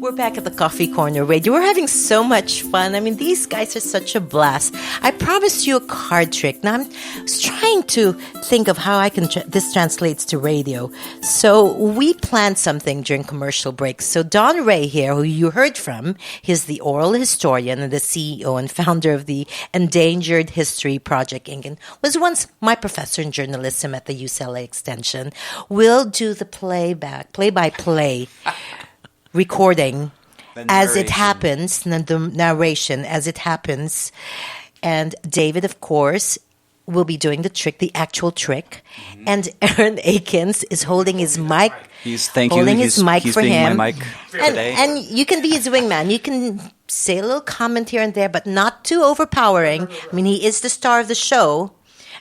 We're back at the Coffee Corner Radio. We're having so much fun. I mean, these guys are such a blast. I promised you a card trick. Now, I was trying to think of how I can this translates to radio. So we planned something during commercial breaks. So Don Ray here, who you heard from, he's the oral historian and the CEO and founder of the Endangered History Project Inc. and was once my professor in journalism at the UCLA Extension. Will do the play-by-play recording as it happens, the narration as it happens. And David, of course, will be doing the trick, the actual trick. Mm-hmm. And Aaron Akins is holding his mic. He's for being him. My mic today. And you can be his wingman. You can say a little comment here and there, but not too overpowering. I mean, he is the star of the show.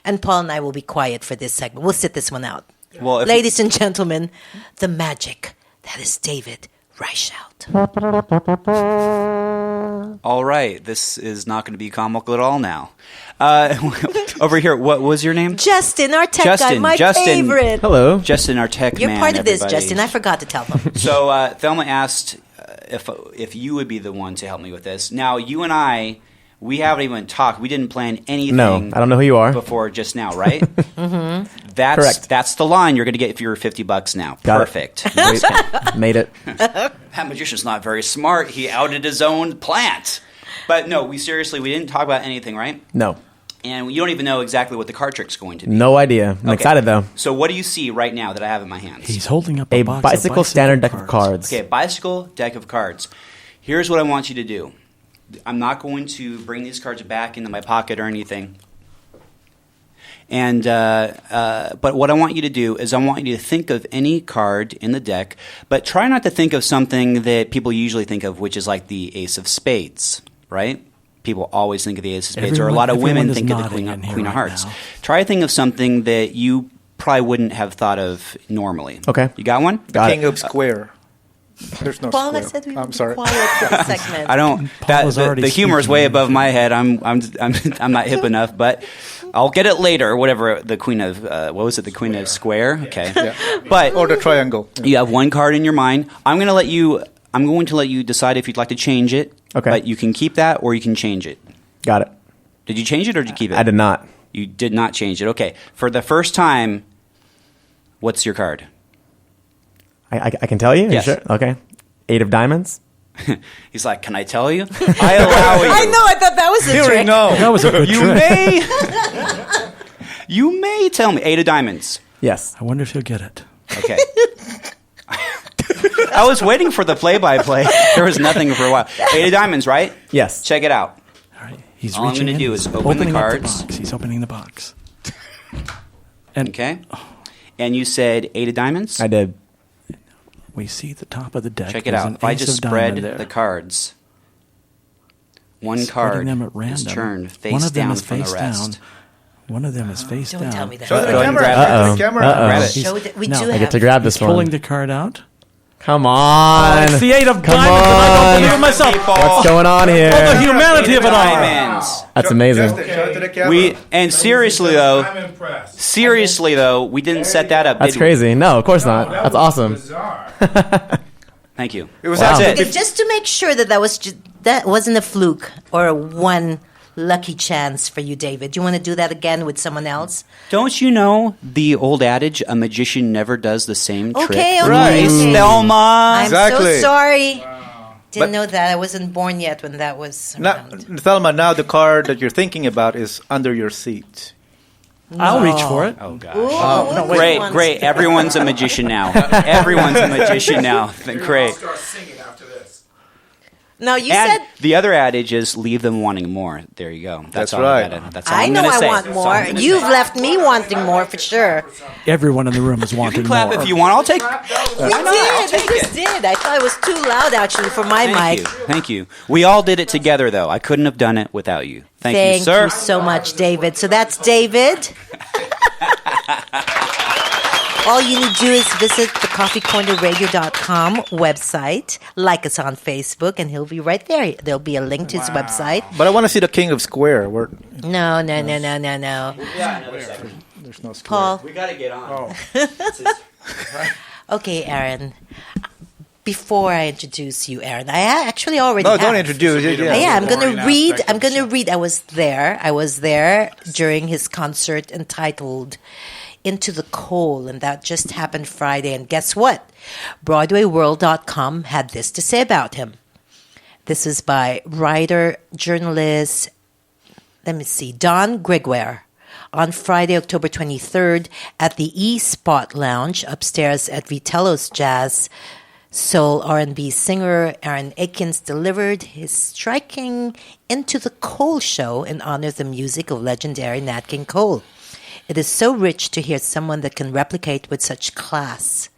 And Paul and I will be quiet for this segment. We'll sit this one out. Well, ladies and gentlemen, the magic that is David Reichelt. All right, this is not going to be comical at all now. Over here, what was your name? Justin, our tech guy, my favorite. Hello. Justin, our tech You're man. part of this, everybody. Justin. I forgot to tell them. So Thelma asked if you would be the one to help me with this. Now, you and I, we haven't even talked. We didn't plan anything. No, I don't know who you are. Before just now, right? Mm-hmm. Correct. That's the line you're going to get if you're $50 now. Got Perfect. It. Made it. That magician's not very smart. He outed his own plant. But no, we didn't talk about anything, right? No. And you don't even know exactly what the card trick's going to be. No idea. I'm excited, though. So what do you see right now that I have in my hands? He's holding up A box bicycle standard deck of cards. Okay, a bicycle deck of cards. Here's what I want you to do. I'm not going to bring these cards back into my pocket or anything. And but what I want you to do is I want you to think of any card in the deck, but try not to think of something that people usually think of, which is like the Ace of Spades, right? People always think of the Ace of Spades, or a lot of women think of the Queen of Hearts. Try to think of something that you probably wouldn't have thought of normally. Okay. You got one? The King of Square. There's no Paul, square. I said we I'm were sorry. quiet for the segment. I don't. The humor is way above my head. I'm not hip enough, but I'll get it later. Whatever the Queen of what was it? The Queen of Square. Okay, Yeah. but Or the triangle. you have one card in your mind. I'm going to let you decide if you'd like to change it. Okay. But you can keep that or you can change it. Got it. Did you change it or did you keep it? I did not. You did not change it. Okay. For the first time, what's your card? I can tell you? Yes. Sure? Okay. 8 of diamonds. He's like, can I tell you? I allow you. I know. I thought that was a trick. No. That was a good You trick. you may tell me 8 of diamonds. Yes. I wonder if he'll get it. Okay. I was waiting for the play-by-play. There was nothing for a while. 8 of diamonds, right? Yes. Check it out. All right. He's All I'm reaching gonna in. do is He's open the opening up cards. box. He's opening the box. And Okay. And you said 8 of diamonds? I did. we see the top of the deck. Check it There's out. an If I ace just of diamond spread there. the cards, one Spreading card them at is random. turned face One of them down is from the face rest. down. One of them is face Don't down. tell me that. Show the Go ahead and camera. grab it. Show the camera. Uh-oh. Grab it. Show that we No, do I have. I get to grab this He's pulling one. the card out. Come on. It's the 8 of Come diamonds, and I don't believe in on. myself. What's going on Oh, the here? humanity of it all. Diamonds. That's amazing. Justin, show it to the camera. And seriously though, we didn't set that up. That's did we? crazy. No, of course not. That's awesome. Thank you. It was Wow. actually Okay, just to make sure that wasn't a fluke or a one lucky chance for you, David. Do you want to do that again with someone else? Don't you know the old adage, a magician never does the same trick? Okay, okay. Right. okay. Thelma. I'm Exactly. so sorry. Didn't But- know that. I wasn't born yet when that was now, around. Thelma, now the card that you're thinking about is under your seat. I'll reach for it. Oh, gosh. Ooh, which Great, ones? great. Everyone's a magician now. Everyone's a magician now. Great. Start singing after this. Now you And said the other adage is leave them wanting more. There you go. That's all right. That's all I I'm know gonna I say. want That's all more. I'm gonna You've say. left me wanting more for sure. Everyone in the room is You wanting can clap more. if you want. I'll take. You Why not? I'll did. take You just it. did. I thought it was too loud actually for my Thank mic. you. Thank you. We all did it together, though. I couldn't have done it without you. Thank you, Thank sir. you so much, David. So that's David. All you need to do is visit the coffeecornerradio.com website, like us on Facebook, and he'll be right there. There'll be a link to his website. But I want to see the King of Square. Where No. there's no square. Paul. We got to get on. Okay, Aaron. before I introduce you, Aaron, I actually already No, have. don't introduce it. Yeah, Yeah. I'm going to boring read. aspect I'm of the going to show. read. I was there during his concert entitled "Into the Coal," and that just happened Friday. And guess what? BroadwayWorld.com had this to say about him. This is by writer, journalist, Don Gregoire. On Friday, October 23rd, at the E-Spot Lounge upstairs at Vitello's Jazz, soul R&B singer Aaron Akins delivered his striking Into the Coal show in honor of the music of legendary Nat King Cole. It is so rich to hear someone that can replicate with such class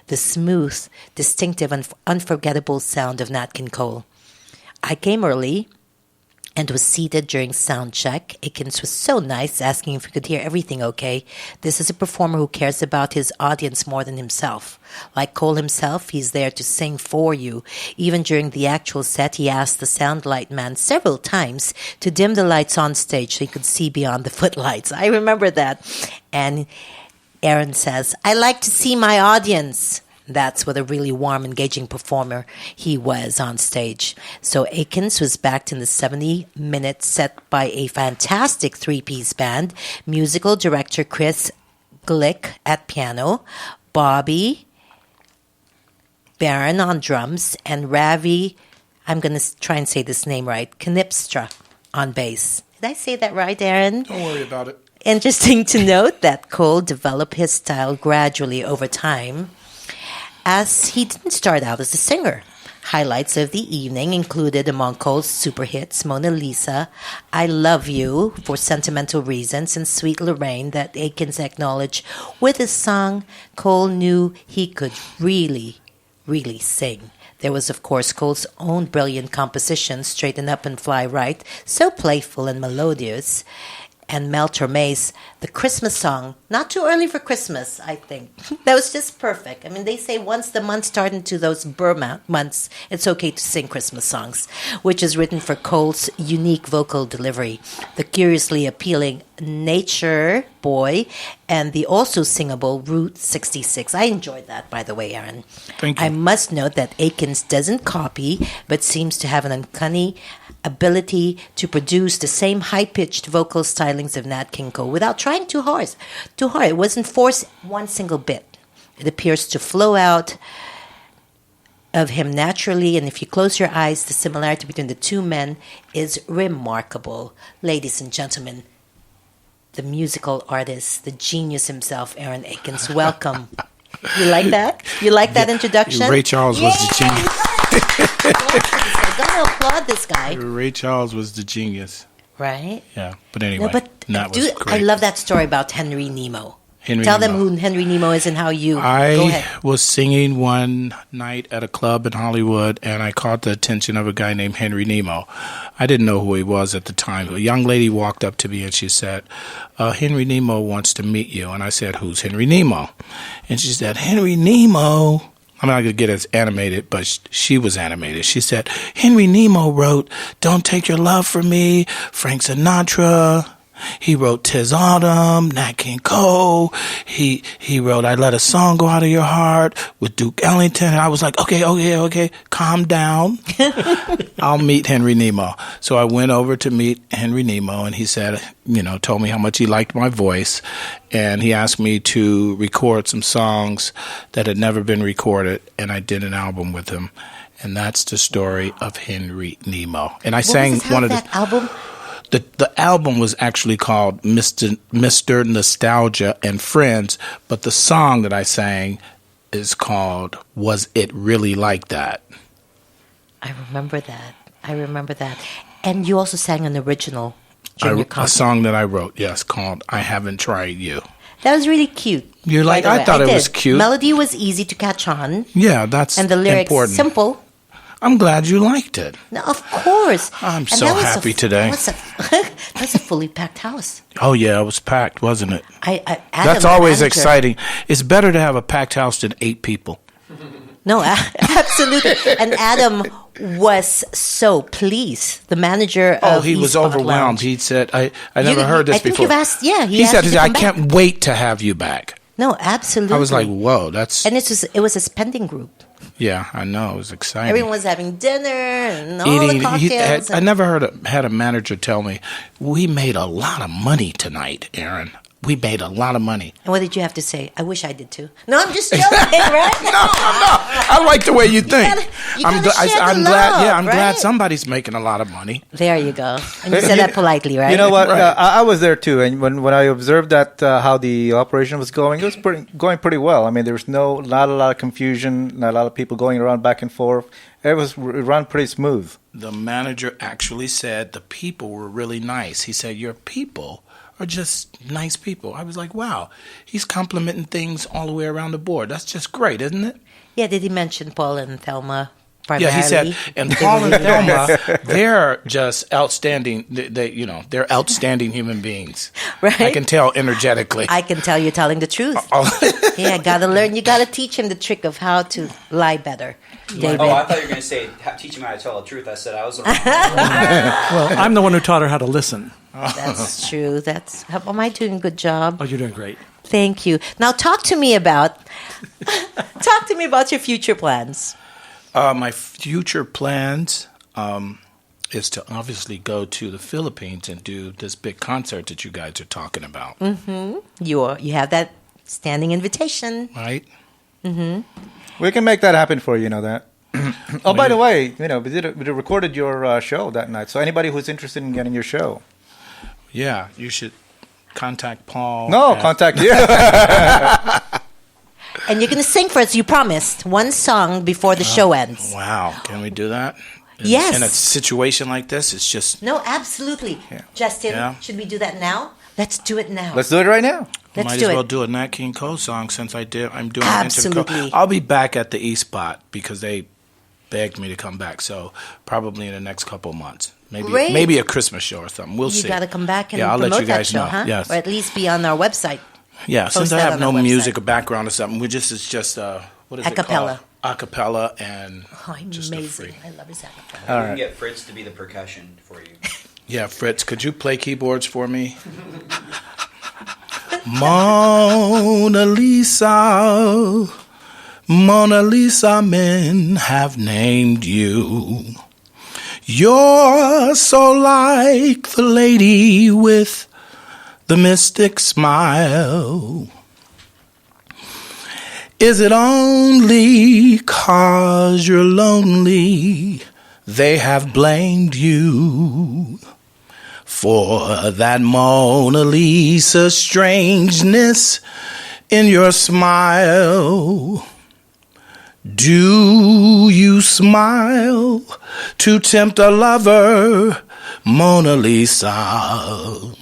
the smooth, distinctive, and unforgettable sound of Nat King Cole. I came early and was seated during sound check. Akins was so nice, asking if we could hear everything okay. This is a performer who cares about his audience more than himself. Like Cole himself, he's there to sing for you. Even during the actual set, he asked the sound light man several times to dim the lights on stage so he could see beyond the footlights. I remember that. And Aaron says, "I like to see my audience." That's what a really warm, engaging performer he was on stage. So Akins was backed in the 70-minute set by a fantastic three-piece band, musical director Chris Glick at piano, Bobby Barron on drums, and Ravi, I'm going to try and say this name right, Knipstra on bass. Did I say that right, Aaron? Don't worry about it. Interesting to note that Cole developed his style gradually over time, as he didn't start out as a singer. Highlights of the evening included among Cole's super hits Mona Lisa, I Love You for Sentimental Reasons, and Sweet Lorraine that Akins acknowledged with his song Cole knew he could really, really sing. There was, of course, Cole's own brilliant composition, Straighten Up and Fly Right, so playful and melodious, and Mel Torme's The Christmas Song, not too early for Christmas, I think. That was just perfect. I mean, they say once the months start into those Burr months, it's okay to sing Christmas songs, which is written for Cole's unique vocal delivery. The curiously appealing Nature Boy and the also singable Route 66. I enjoyed that, by the way, Aaron. Thank you. I must note that Akins doesn't copy, but seems to have an uncanny ability to produce the same high-pitched vocal stylings of Nat King Cole without trying too hard. It wasn't forced one single bit. It appears to flow out of him naturally, and if you close your eyes, the similarity between the two men is remarkable. Ladies and gentlemen, the musical artist, the genius himself, Aaron Akins. Welcome. You like that? You like that introduction? Ray Charles was the genius. I gotta applaud this guy, Ray Charles was the genius. right? Yeah, but anyway, No, but that was dude, great. I love that story about Henry Nemo. Henry Tell them Nemo. who Henry Nemo is and how you. Go I ahead. was singing one night at a club in Hollywood, and I caught the attention of a guy named Henry Nemo. I didn't know who he was at the time. A young lady walked up to me and she said, Henry Nemo wants to meet you. And I said, who's Henry Nemo? And she said, Henry Nemo. I'm not going to get as animated, but she was animated. She said, Henry Nemo wrote Don't Take Your Love From Me, Frank Sinatra. He wrote Tis Autumn, Nat King Cole. He wrote I Let a Song Go Out of Your Heart with Duke Ellington. And I was like, okay, calm down. I'll meet Henry Nemo. So I went over to meet Henry Nemo, and he said, told me how much he liked my voice. And he asked me to record some songs that had never been recorded, and I did an album with him. And that's the story of Henry Nemo. And I sang one of the... that album? The album was actually called Mr. Nostalgia and Friends, but the song that I sang is called Was It Really Like That? I remember that. And you also sang an original during your A concert. song that I wrote, yes, called I Haven't Tried You. That was really cute. You like? by the I way. thought it was did. cute. Melody was easy to catch on, Yeah, that's and the lyrics important. simple. I'm glad you liked it. No, of course. I'm And so that was happy today. That was a fully packed house. Oh, yeah, it was packed, wasn't it? Adam, That's the always manager- exciting. It's better to have a packed house than 8 people. No, absolutely. And Adam was so pleased. The manager Oh, of he was Eastport overwhelmed. Lounge. He said, I never heard this I think before. you've asked, yeah. He asked said, you to I come back. can't wait to have you back. No, absolutely. I was like, whoa, that's... And it was a spending group. Yeah, I know. It was exciting. Everyone was having dinner and all the cocktails. I never had a manager tell me, we made a lot of money tonight, Aaron. We made a lot of money. And what did you have to say? I wish I did too. No, I'm just joking, right? No. I like the way you think. I'm glad. I'm glad somebody's making a lot of money. There you go. And you said that politely, right? You know what? Right. I was there too, and when I observed that how the operation was going, it was going pretty well. I mean, there was not a lot of confusion, not a lot of people going around back and forth. It was run pretty smooth. The manager actually said the people were really nice. He said, your people are just nice people. I was like, wow, he's complimenting things all the way around the board. That's just great, isn't it? Yeah, did he mention Paul and Thelma primarily? Yeah, he said, and Paul and Thelma, they're just outstanding. They're outstanding human beings. Right? I can tell energetically. I can tell you're telling the truth. Yeah, gotta learn. You gotta teach him the trick of how to lie better, David. Oh, I thought you were going to say, teach him how to tell the truth. I said I was wrong. Well, I'm the one who taught her how to listen. That's true. Am I doing a good job? Oh, you're doing great. Thank you. Now talk to me about your future plans. My future plans is to obviously go to the Philippines and do this big concert that you guys are talking about. Mm-hmm. You have that standing invitation. Right? Mm-hmm. We can make that happen for you. You know that. Oh, by the way, we recorded your show that night. So anybody who's interested in getting your show, Yeah, you should contact Paul. no, contact you. And you're going to sing for us. You promised one song before the show ends. Wow, can we do that? Yes. In a situation like this, it's just No, absolutely. Yeah. Justin, Yeah. should we do that now? Let's do it now. Let's do it right now. Let's might do as well it. do a Nat King Cole song since I'm doing Absolutely. Cole. I'll be back at the East Spot because they begged me to come back. So probably in the next couple of months, Great. maybe a Christmas show or something. We'll You see. got to come back and Yeah, I'll promote let you guys that show, know. huh? Yes. Or at least be on our website. Yeah, Post since I that have on no our music website. or background or something, it's just what is A it called? cappella. A cappella and Oh, just a amazing. free. I love his acapella. We can get Fritz to be the percussion for you. Yeah, Fritz, could you play keyboards for me? Mona Lisa, Mona Lisa, men have named you. You're so like the lady with the mystic smile. Is it only 'cause you're lonely they have blamed you for that Mona Lisa strangeness in your smile? Do you smile to tempt a lover, Mona Lisa?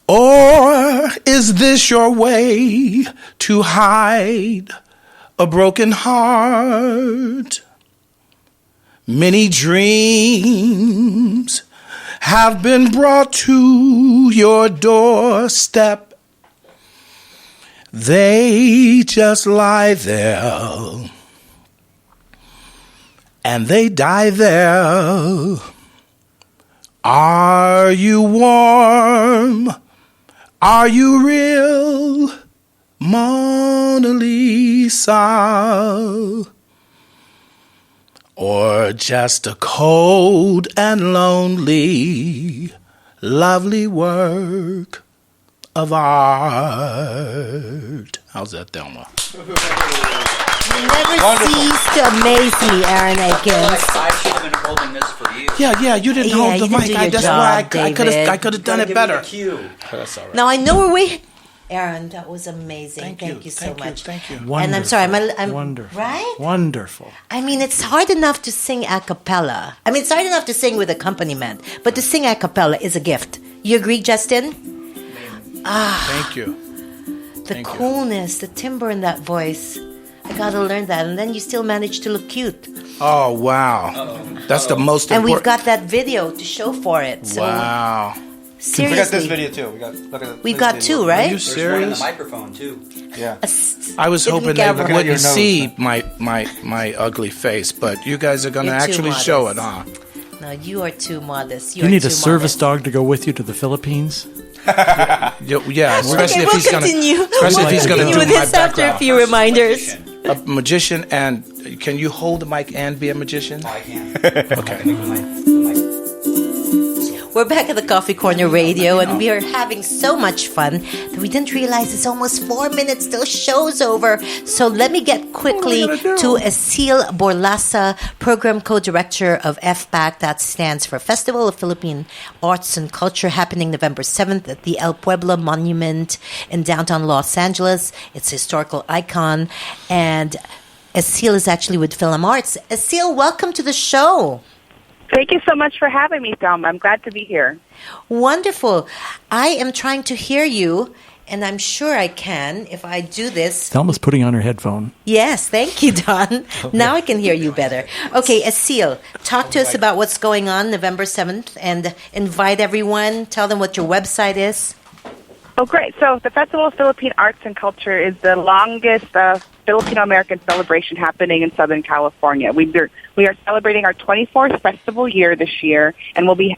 Or is this your way to hide a broken heart? Many dreams have been brought to your doorstep. They just lie there and they die there. Are you warm? Are you real, Mona Lisa? Or just a cold and lonely, lovely work of art? How's that, Thelma? You never cease to amaze me, Aaron I Akins. should have been holding this for you. Yeah, you didn't Yeah, hold you the didn't mic. do your That's job, why I David. could have done it better. Cue. That's all right. Now I know we're waiting. Aaron, that was amazing. Thank you so much. Thank you. Wonderful. And I'm sorry, I'm wonderful. right? Wonderful. I mean, it's hard enough to sing a cappella. I mean, it's hard enough to sing with accompaniment, but to sing a cappella is a gift. You agree, Justin? Thank you. The Thank you. coolness, the timbre in that voice. I gotta learn that. And then you still manage to look cute. Oh, wow. That's the most And important. we've got that video to show for it. So Wow. seriously. We got this video too. We've got two, Are right? you There's one in the serious? microphone, too. Yeah. I was Give me hoping the they camera. Look at your wouldn't nose, see my ugly face, but you guys are going to You're too actually show it, modest. huh? No, you are too modest. You need a service dog to go with you to the Philippines. Yeah, especially Okay, if we'll he's going to continue. especially if he's going to Continue do with my this after a background. few reminders. Magician. a magician, and can you hold the mic and be a magician? I can. Okay. We're back at the Coffee Corner Radio, and we are having so much fun that we didn't realize it's almost 4 minutes till show's over. So let me get quickly to Asil Borlasa, Program Co-Director of FPAC, that stands for Festival of Philippine Arts and Culture, happening November 7th at the El Pueblo Monument in downtown Los Angeles. It's a historical icon, and Asil is actually with Film Arts. Asil, welcome to the show. Thank you so much for having me, Thelma. I'm glad to be here. Wonderful. I am trying to hear you, and I'm sure I can if I do this. Thelma's putting on her headphone. Yes, thank you, Don. Now I can hear you better. Okay, Asil, talk to us about what's going on November 7th, and invite everyone. Tell them what your website is. Oh, great. So the Festival of Philippine Arts and Culture is the longest Filipino-American celebration happening in Southern California. We are celebrating our 24th festival year this year, and we'll be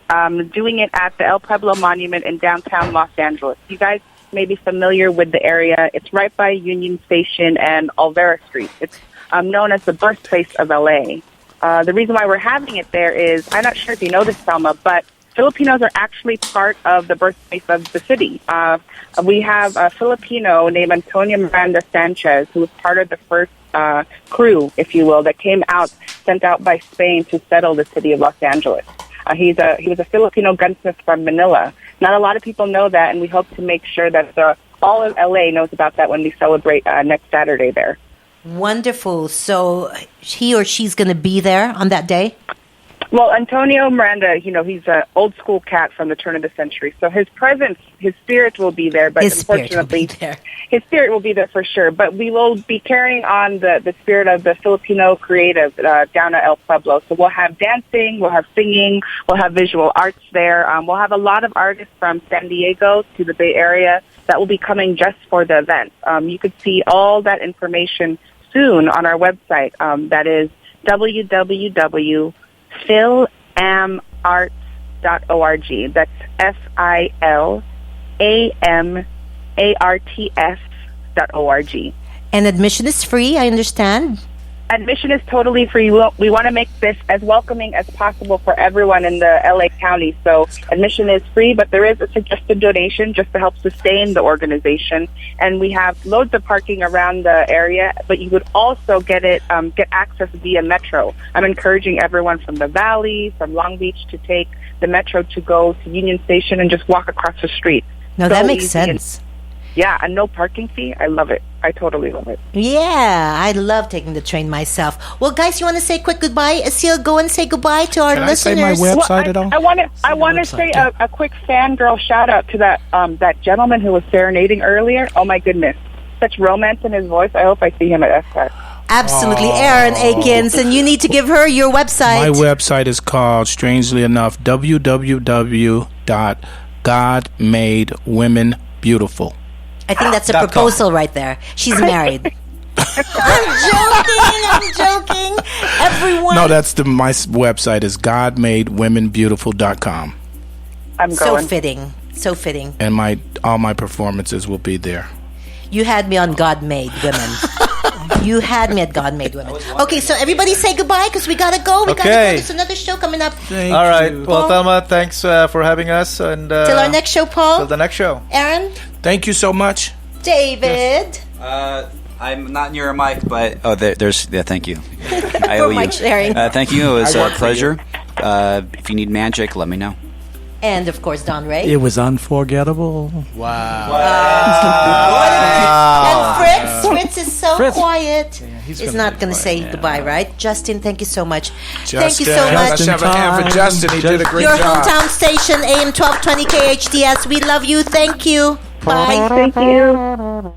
doing it at the El Pueblo Monument in downtown Los Angeles. You guys may be familiar with the area. It's right by Union Station and Olvera Street. It's known as the birthplace of LA. The reason why we're having it there is, I'm not sure if you know this, Thelma, but Filipinos are actually part of the birthplace of the city. We have a Filipino named Antonio Miranda Sanchez, who was part of the first crew, if you will, that came out, sent out by Spain to settle the city of Los Angeles. He was a Filipino gunsmith from Manila. Not a lot of people know that, and we hope to make sure that all of LA knows about that when we celebrate next Saturday there. Wonderful. So he or she's going to be there on that day? Well, Antonio Miranda, he's an old school cat from the turn of the century. So his presence, his spirit will be there, but unfortunately, his spirit will be there for sure. But we will be carrying on the spirit of the Filipino creative down at El Pueblo. So we'll have dancing, we'll have singing, we'll have visual arts there. We'll have a lot of artists from San Diego to the Bay Area that will be coming just for the event. You could see all that information soon on our website. That is www.philamarts.org. That's FILAMARTS.org. And admission is free, I understand. Admission is totally free. We want to make this as welcoming as possible for everyone in the LA County. So admission is free, but there is a suggested donation just to help sustain the organization. And we have loads of parking around the area, but you would also get access via Metro. I'm encouraging everyone from the Valley, from Long Beach, to take the Metro to go to Union Station and just walk across the street. No, that makes sense. Yeah, and no parking fee. I love it. I totally love it. Yeah, I love taking the train myself. Well, guys, you want to say a quick goodbye? Asil, go and say goodbye to our listeners. Can I say my website at all? I want to say a quick fangirl shout out to that gentleman who was serenading earlier. Oh my goodness, such romance in his voice. I hope I see him at SCAR. Absolutely, Erin Akins, and you need to give her your website. My website is called, strangely enough, www.godmadewomenbeautiful. I think that's a proposal right there. She's married. I'm joking. Everyone. No, my website is godmadewomenbeautiful.com. I'm going. So fitting. And all my performances will be there. You had me on God Made Women. You had me at God Made Women. Okay, so everybody say goodbye because we gotta go. We gotta go. There's another show coming up. All right. Well, Thelma, thanks for having us. And till our next show, Paul. Till the next show. Aaron. Thank you so much. David. Yes. I'm not near a mic, but thank you. I For owe you. mic sharing. Thank you. It was a pleasure. If you need magic, let me know. And of course, Don Ray. It was unforgettable. Wow. And Fritz is so quiet. Yeah, he's not going to say goodbye, right? Justin, thank you so much. Thank you so much. Let's have a hand for Justin. He did a great Your job. hometown station, AM 1220 KHTS. We love you. Thank you. Bye. Thank you.